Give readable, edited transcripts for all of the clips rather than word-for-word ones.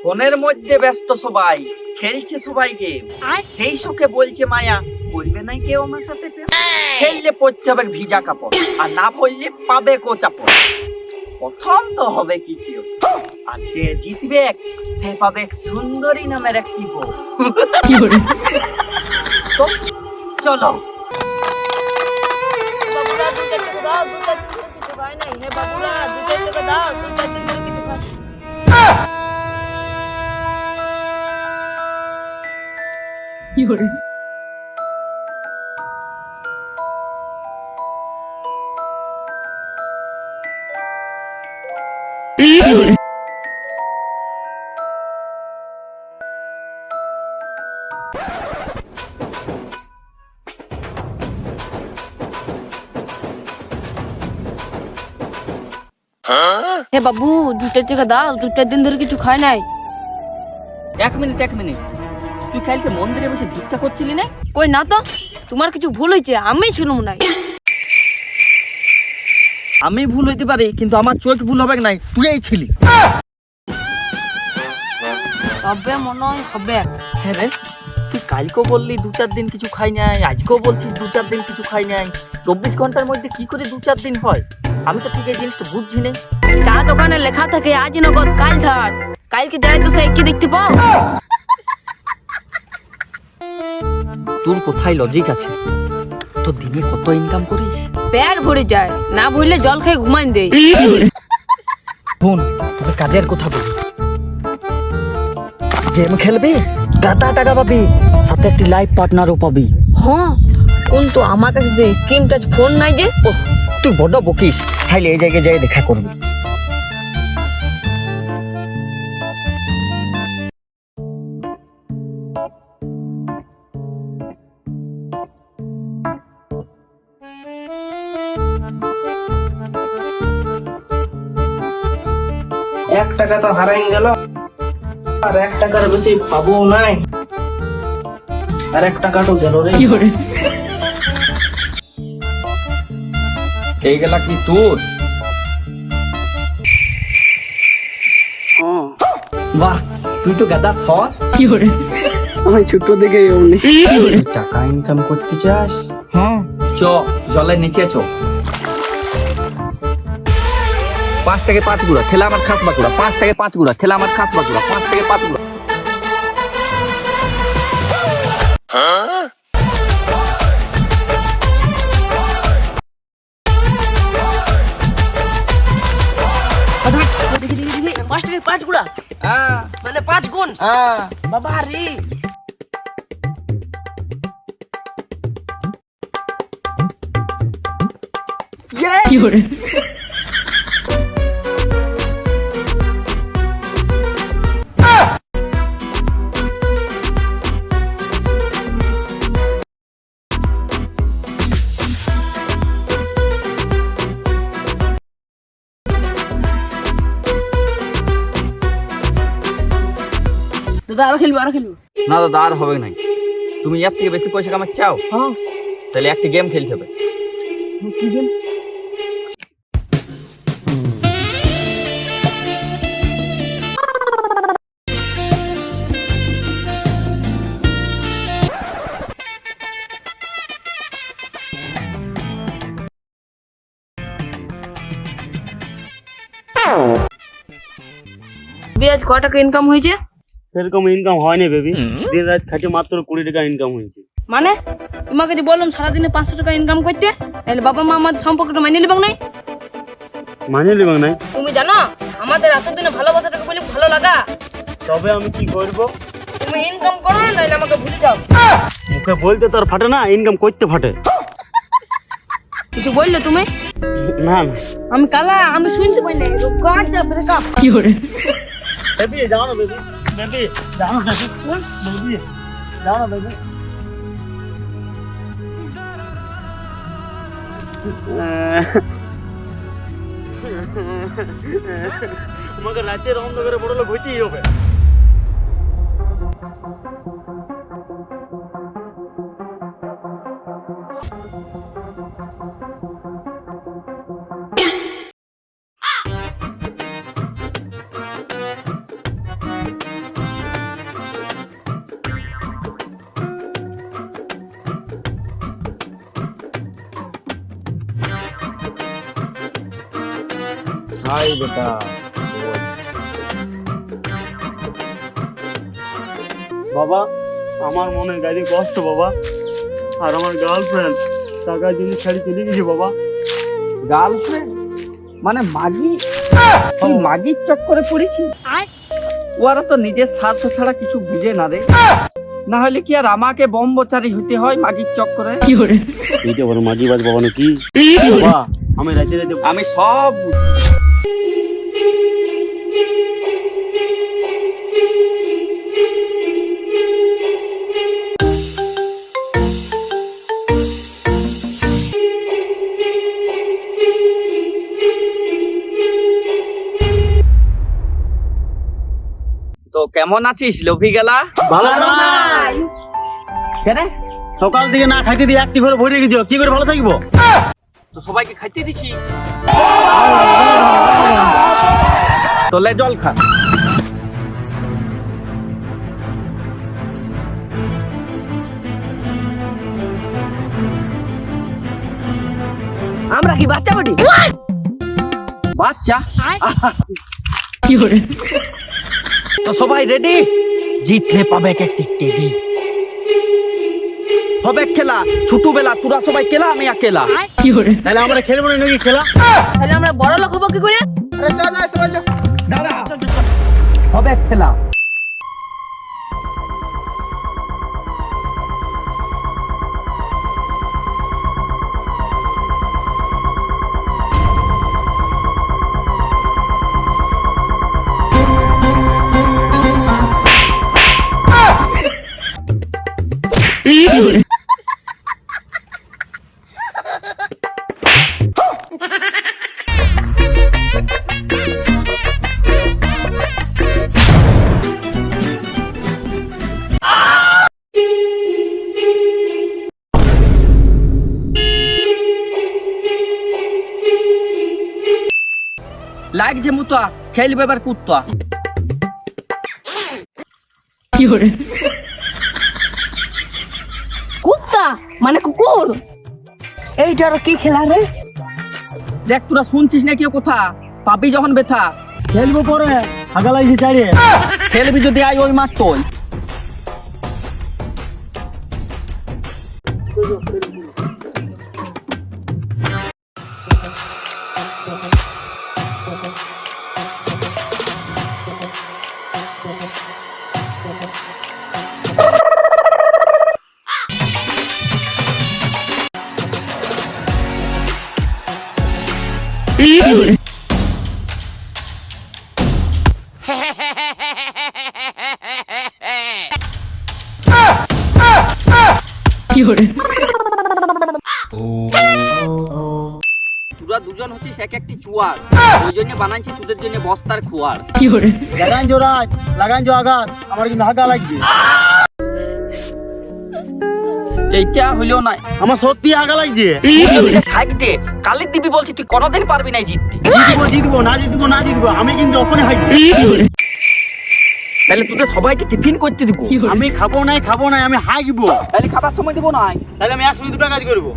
ফোনের মধ্যে ব্যস্ত সবাই, খেলছে সবাই গেম। সেই শোকে বলছে মায়া, করবে নাই কেউ আমার সাথে প্রেম? খেললে পড়তে হবে ভিজা কাপড়, আর না পড়লে পাবে কোচা পড়। প্রথম তো হবে কি কেউ, আর যে জিতবে সে পাবে সুন্দরী নামের একটি বউ। তো চলো। বাবুরা 2-4 টাকা দাও, 2-4 দিন ধরে কিছু খাই নাই। হে বাবুরা 2-4 টাকা দাও, 2-4 দিন ধরে কিছু খাই। কি করে? হে বাবু 2-4 টাকা দাও, 2-4 দিন ধরে কিছু খাই নাই। এক মিনিট, তুই কালকে মন্দিরে বসে ভিক্ষা করছিলি না? কই না তো, তোমার কিছু ভুল হয়েছে, আমি ছিলাম নাই। আমি ভুল হইতে পারি, কিন্তু আমার চোখ ভুল হবে নাই, তুই এই ছিলি। তবে মনে হয় হবে। হ্যাঁ রে, তুই কালকেও বললি 2-4 দিন কিছু খাই নাই, আজকেও বলছিস 2-4 দিন কিছু খাই নাই। 24 ঘন্টার মধ্যে কি করে 2-4 দিন হয়? আমি তো ঠিক এই জিনিসটা বুঝছি না। চা দোকানে লেখা থাকে আজ নগদ কাল ধার, কালকে যাই তো সে কি দেখতে পাও? তোর কোথায় লজিক আছে? তো দিনে কত ইনকাম করিস? পেট ভরে যায়, না ভরলে জল খেয়ে ঘুমাই দেই। ফোন তোকে কাজের কথা বলি। গেম খেলবি, গাদা টাকা পাবি, সাথে একটি লাইফ পার্টনারও পাবি। হ্যাঁ, কিন্তু আমার কাছে যে স্ক্রিন টাচ ফোন নাই যে। ওহ, তুই বড় বকিস, খাইলে এই জায়গায় যাই দেখা করবি। এক টাকা তো হারাই গেল, আর 1 টাকার বেশি পাবো নাই, আর 1 টাকা তো গেল রে। কি করে? এই গেলা কি তোর? বাহ, তুই তো গাদা সৎ। কি করে? আমি ছোট দেখে টাকা ইনকাম করতে চাস? হ্যাঁ, চ জলের নিচে চ। 5 টাকা 5 গুড়া খেলা আমার খাস বাকুড়া, 5 টাকা 5 গুড়া খেলা আমার খাস বাকুড়া, 5 টাকা 5 গুড়া। দেখি 5 টাকা 5 গুড়া, মানে 5 গুণ। বাবা রে, কি করে? দাদা আরো খেলবো। না দাদা, আর হবে নাই। তুমি এর থেকে বেশি পয়সা কামাতে চাও? হ্যাঁ, তাহলে একটা গেম খেলতে হবে। কি গেম? আজ ক টাকা ইনকাম হয়েছে? সেরকম ইনকাম হয়নি বেবি, দিন রাত খাটে মাত্র 20 টাকা ইনকাম হয়েছে। মানে তোমাকে যে বললাম সারাদিনে 500 টাকা ইনকাম করতে, তাহলে বাবা মা আমাদের সম্পর্কটা মানিয়ে নিবাং নাই? মানিয়ে নিবাং নাই? তুমি জানো আমাদের এতদিনে ভালোবাসাটাকে বলে ভালো লাগা। তবে আমি কি করব? তুমি ইনকাম করো না, নাহলে আমাকে ভুলে যাও। মুখে বলতে তো আর ফাটে না, ইনকাম করতে ফাটে। কিছু বললে তুমি? না না আমি কালা, আমি শুনতে পাই না। কাজ যা ব্রেকআপ। কি করে? বেবি যাও না, বেবি যাও না, বেবি যাও না, বেবি। আমাকে রাতের অন্ধকারে বড় লোক হইতেই হবে। হাই বেটা, বাবা আমার মনে গাড়ি কষ্ট বাবা, আর আমার গার্লফ্রেন্ড টাকার জন্য ছাড়ি চলে গেছে বাবা। গার্লফ্রেন্ড মানে মাগি? তুই মাগির চক্করে পড়েছি? ওরা তো নিজের স্বার্থ ছাড়া কিছু বুঝে না রে। না হলে কি আর আমাকে ব্রহ্মচারী হইতে হয় মাগির চক্করে? এইটা বড় মাঝি বাজ বাবা নাকি? বাবা আমি রাতে রাতে আমি সব বুঝি। তো কেমন আছিস লোভি গেলা? ভালো নাই। কেন? সকাল থেকে না খাইতে দিয়ে একটি ঘরে ভরে গেছো, কি করে ভালো থাকবো? তো সবাইকে খাইতে দিছি। তোলে জল খা। আমরা কি বাচ্চা বটি? বাচ্চা? তো সবাই রেডি? জিতলে পাবে একটি টেডি। হবে খেলা, ছোটবেলা তোরা সবাই খেলা, আমি একেলা। তাহলে আমরা খেলবো না নাকি খেলা? তাহলে আমরা বড় লোক হবো কি করে? দাঁড়া, হবে খেলা। লাইক যে মুতা খেলবে এবার কুত্তা। কুত্তা মানে কুকুর? এইটা আর কি খেলা রে? দেখ তোরা শুনছিস না কেউ কথা? পাবি যখন ব্যথা। খেলবো পরে, হাগা লাগছে চারিয়ে। খেলবি যদি আয় ওই মাঠ তোই। তোরা দুজন হচ্ছিস এক একটি চুয়ার, ওই জন্য বানাইছি তোদের জন্য বস্তার খুয়ার। লাগান জো রাজ, লাগান জো আঘাত, আমার কিন্তু হাগা লাগছে। এইটা হইলো না, আমার সত্যি হাগা লাগছে। তুই যদি সাইড দে কালির দিবি বলছি, তুই কোনোদিন পারবি না জিততে। জিতবো না জিতবো, আমি কিন্তু যখনই হাগবো। তাহলে তোদের সবাইকে টিফিন করতে দিব। আমি খাবো নাই, আমি হাগবো। তাহলে খাবার সময় দিব না। তাহলে আমি 100 টাকা কাজ করবো।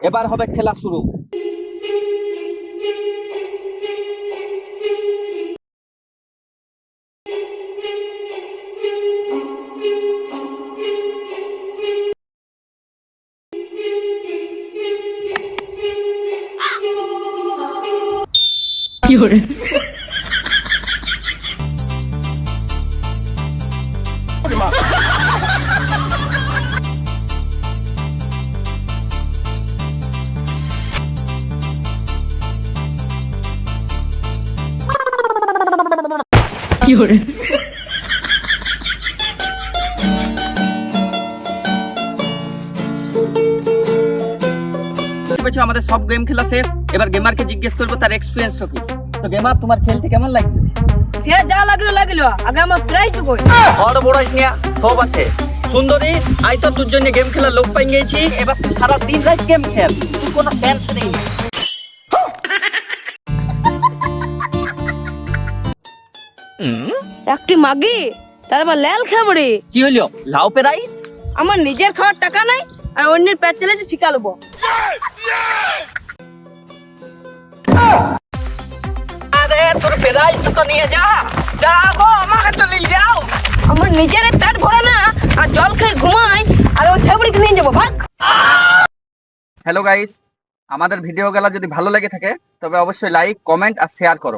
এবার হবে খেলা শুরু। Fiore. বলছো আমাদের সব গেম খেলা শেষ, এবার গেমারকে জিজ্ঞেস করবো তার এক্সপিরিয়েন্স কি। তো গেমার, তোমার খেলতে কেমন লাগছে? সে যা লাগলো আগে আমার প্রাইজ কই? বড় বড় ইসনিয়া সব আছে। সুন্দরী, আই তো তোর জন্য গেম খেলার লোক পাই গেছি, এবার তুই সারা দিন রাত গেম খেল, তুই কোনো টেনশনই নেই। একটি মাগি তার আবার লাল খাবড়ি। কি হলো, লাউ পেরাইজ? আমার নিজের খাওয়ার টাকা নাই আর অন্যের পেট চালাতে শিখালবো। আরে তোর পেরাইজ তো নিয়ে যা। যাবো, আমাকে তো নিয়ে যাও। আমার নিজের পেট ভরা না আর জল খেয়ে ঘুমাই, আর ওই খাবড়িকে নিয়ে যাবো, ভাগ। হ্যালো গাইস, আমাদের ভিডিওগুলো যদি ভালো লেগে থাকে তবে অবশ্যই লাইক, কমেন্ট আর শেয়ার করো।